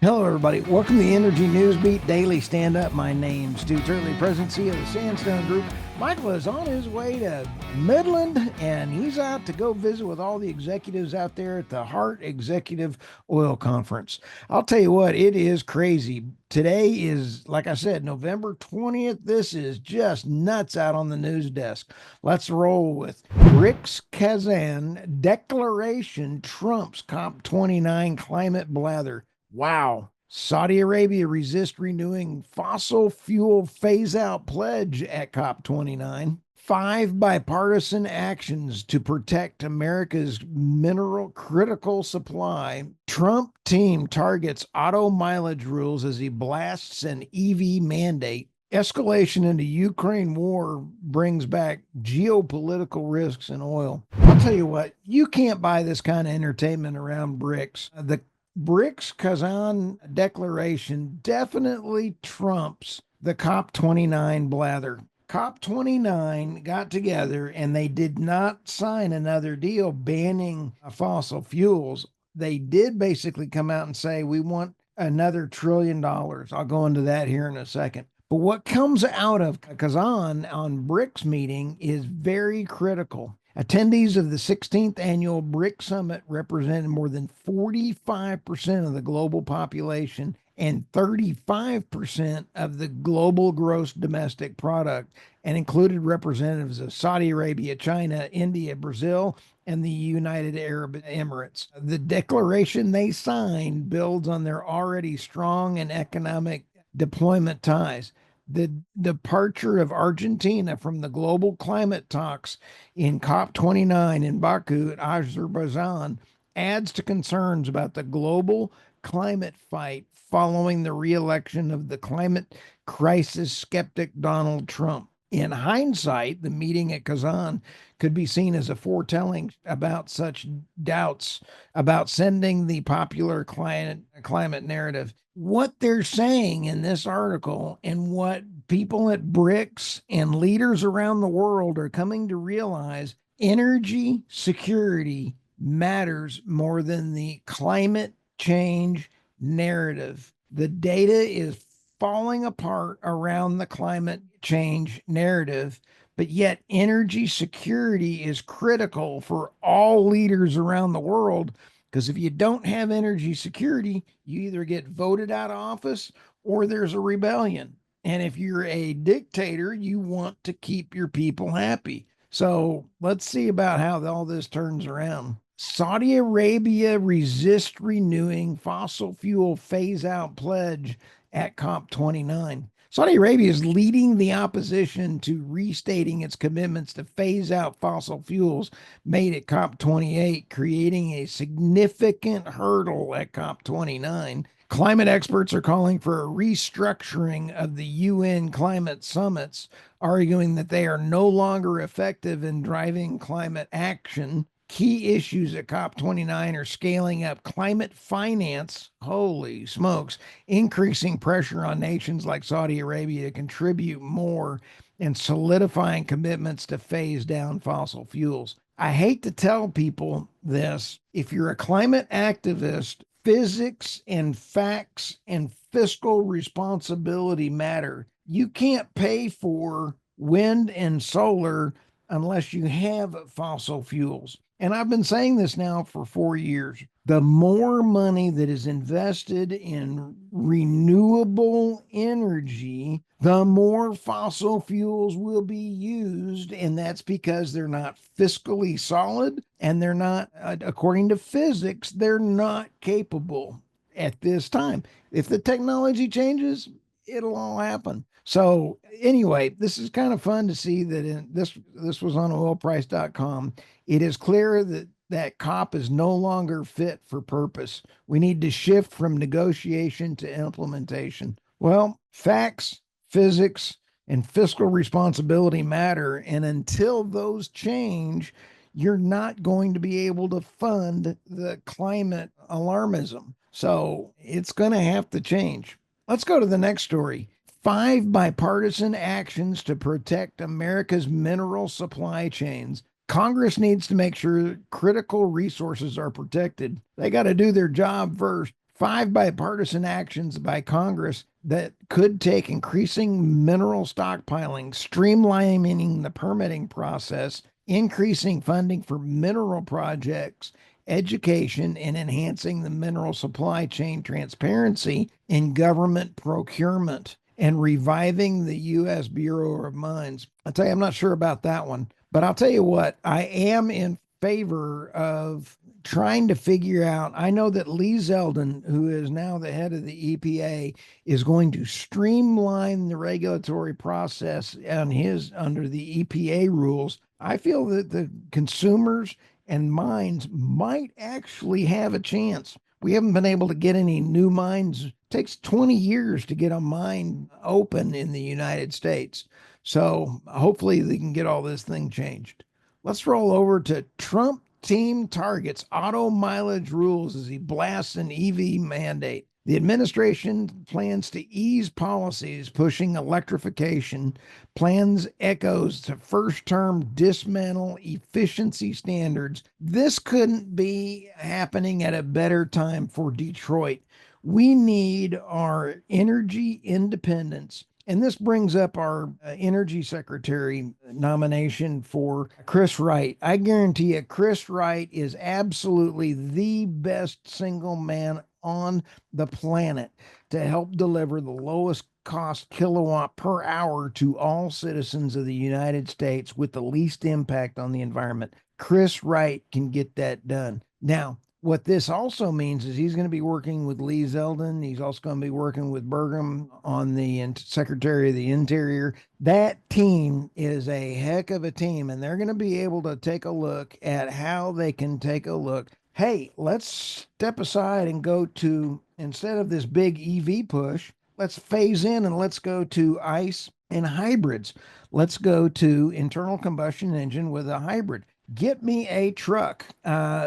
Hello, everybody. Welcome to the Energy News Beat Daily Stand-Up. My name's Stuart Turley, President and CEO of the Sandstone Group. Michael is on his way to Midland, and he's out to go visit with all the executives out there at the Hart Executive Oil Conference. I'll tell you what, it is crazy. Today is, like I said, November 20th. This is just nuts out on the news desk. Let's roll with BRICS Kazan declaration trumps COP29 climate blather. Wow. Saudi Arabia resists renewing fossil fuel phase-out pledge at COP29. 5 bipartisan actions to protect America's mineral critical supply. Trump team targets auto mileage rules as he blasts an EV mandate. Escalation into Ukraine war brings back geopolitical risks in oil. I'll tell you what, you can't buy this kind of entertainment around BRICS. The BRICS Kazan declaration definitely trumps the COP29 blather. COP29 got together and they did not sign another deal banning fossil fuels. They did basically come out and say, we want another $1 trillion. I'll go into that here in a second. But what comes out of Kazan on BRICS meeting is very critical. Attendees of the 16th annual BRICS Summit represented more than 45% of the global population and 35% of the global gross domestic product, and included representatives of Saudi Arabia, China, India, Brazil, and the United Arab Emirates. The declaration they signed builds on their already strong and economic deployment ties. The departure of Argentina from the global climate talks in COP29 in Baku, Azerbaijan, adds to concerns about the global climate fight following the re-election of the climate crisis skeptic Donald Trump. In hindsight, the meeting at Kazan could be seen as a foretelling about such doubts about sending the popular climate narrative. What they're saying in this article and what people at BRICS and leaders around the world are coming to realize, energy security matters more than the climate change narrative. The data is falling apart around the climate change narrative, but yet energy security is critical for all leaders around the world, because if you don't have energy security, you either get voted out of office or there's a rebellion. And if you're a dictator, you want to keep your people happy. So let's see about how all this turns around. Saudi Arabia resists renewing fossil fuel phase-out pledge at COP29. Saudi Arabia is leading the opposition to restating its commitments to phase out fossil fuels made at COP28, creating a significant hurdle at COP29. Climate experts are calling for a restructuring of the UN climate summits, arguing that they are no longer effective in driving climate action. Key issues at COP29 are scaling up climate finance, holy smokes, increasing pressure on nations like Saudi Arabia to contribute more, and solidifying commitments to phase down fossil fuels. I hate to tell people this. If you're a climate activist, physics and facts and fiscal responsibility matter. You can't pay for wind and solar unless you have fossil fuels. And I've been saying this now for 4 years. The more money that is invested in renewable energy, the more fossil fuels will be used. And that's because they're not fiscally solid and they're not, according to physics, they're not capable at this time. If the technology changes, it'll all happen. So anyway, this is kind of fun to see that this was on oilprice.com. It is clear that COP is no longer fit for purpose. We need to shift from negotiation to implementation. Well, facts, physics, and fiscal responsibility matter. And until those change, you're not going to be able to fund the climate alarmism. So it's going to have to change. Let's go to the next story. 5 bipartisan actions to protect America's mineral supply chains. Congress needs to make sure critical resources are protected. They got to do their job first. Five bipartisan actions by Congress that could take increasing mineral stockpiling, streamlining the permitting process, increasing funding for mineral projects, education, and enhancing the mineral supply chain transparency in government procurement, and reviving the U.S. Bureau of Mines. I'll tell you, I'm not sure about that one, but I'll tell you what, I am in favor of trying to figure out. I know that Lee Zeldin, who is now the head of the EPA, is going to streamline the regulatory process on his under the EPA rules. I feel that the consumers and mines might actually have a chance. We haven't been able to get any new mines. It takes 20 years to get a mine open in the United States. So hopefully they can get all this thing changed. Let's roll over to Trump team targets auto mileage rules as he blasts an EV mandate. The administration plans to ease policies pushing electrification. Plans echoes to first term dismantle efficiency standards. This couldn't be happening at a better time for Detroit. We need our energy independence. And this brings up our energy secretary nomination for Chris Wright. I guarantee you, Chris Wright is absolutely the best single man on the planet to help deliver the lowest cost kilowatt per hour to all citizens of the United States with the least impact on the environment. Chris Wright can get that done. Now, what this also means is he's going to be working with Lee Zeldin. He's also going to be working with Burgum on the Secretary of the Interior. That team is a heck of a team, and they're going to be able to take a look at how they can take a look. Hey, let's step aside and go to, instead of this big EV push, let's phase in and let's go to ICE and hybrids. Let's go to internal combustion engine with a hybrid. Get me a truck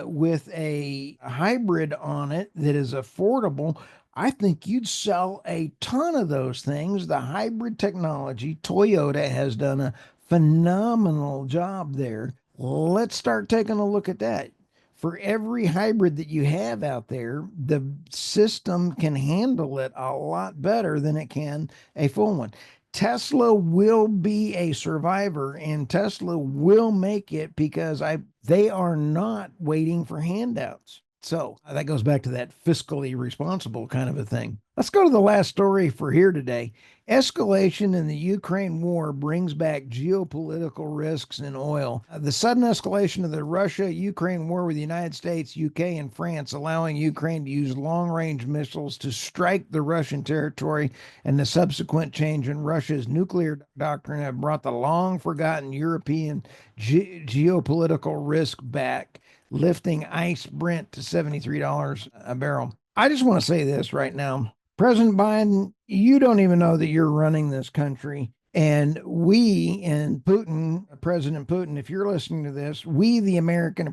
with a hybrid on it that is affordable. I think you'd sell a ton of those things. The hybrid technology, Toyota has done a phenomenal job there. Let's start taking a look at that. For every hybrid that you have out there, the system can handle it a lot better than it can a full one. Tesla will be a survivor, and Tesla will make it because they are not waiting for handouts. So that goes back to that fiscally responsible kind of a thing. Let's go to the last story for here today. Escalation in the Ukraine war brings back geopolitical risks in oil. The sudden escalation of the Russia-Ukraine war with the United States, UK, and France, allowing Ukraine to use long-range missiles to strike the Russian territory, and the subsequent change in Russia's nuclear doctrine have brought the long-forgotten European geopolitical risk back, lifting ICE Brent to $73 a barrel. I just want to say this right now. President Biden, you don't even know that you're running this country. And we and Putin, President Putin, if you're listening to this, we the American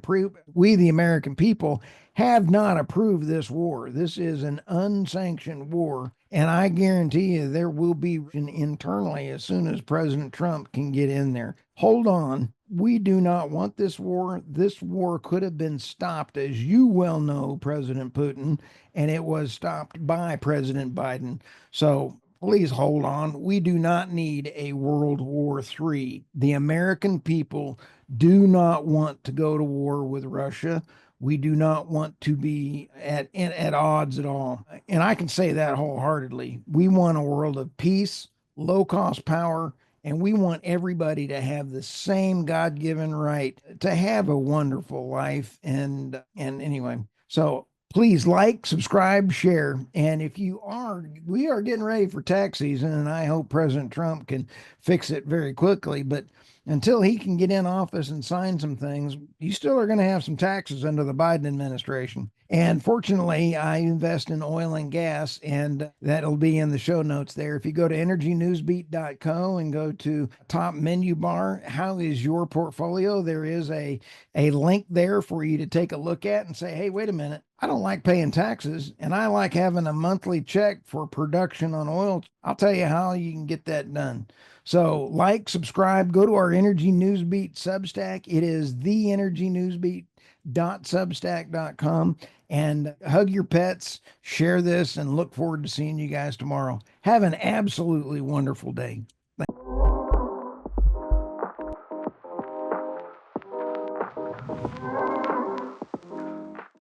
people have not approved this war. This is an unsanctioned war. And I guarantee you there will be internally as soon as President Trump can get in there. Hold on. We do not want this war. This war could have been stopped, as you well know, President Putin, and it was stopped by President Biden. So please hold on. We do not need a World War III. The American people do not want to go to war with Russia. We do not want to be at odds at all. And I can say that wholeheartedly. We want a world of peace, low-cost power, and we want everybody to have the same God-given right to have a wonderful life. And anyway, so please like, subscribe, share. And if you are, we are getting ready for tax season, and I hope President Trump can fix it very quickly. But until he can get in office and sign some things, you still are going to have some taxes under the Biden administration. And fortunately, I invest in oil and gas, and that'll be in the show notes there. If you go to energynewsbeat.co and go to top menu bar, how is your portfolio? There is a link there for you to take a look at and say, hey, wait a minute. I don't like paying taxes, and I like having a monthly check for production on oil. I'll tell you how you can get that done. So, like, subscribe, go to our Energy Newsbeat Substack. It is theenergynewsbeat.substack.com. And hug your pets, share this, and look forward to seeing you guys tomorrow. Have an absolutely wonderful day.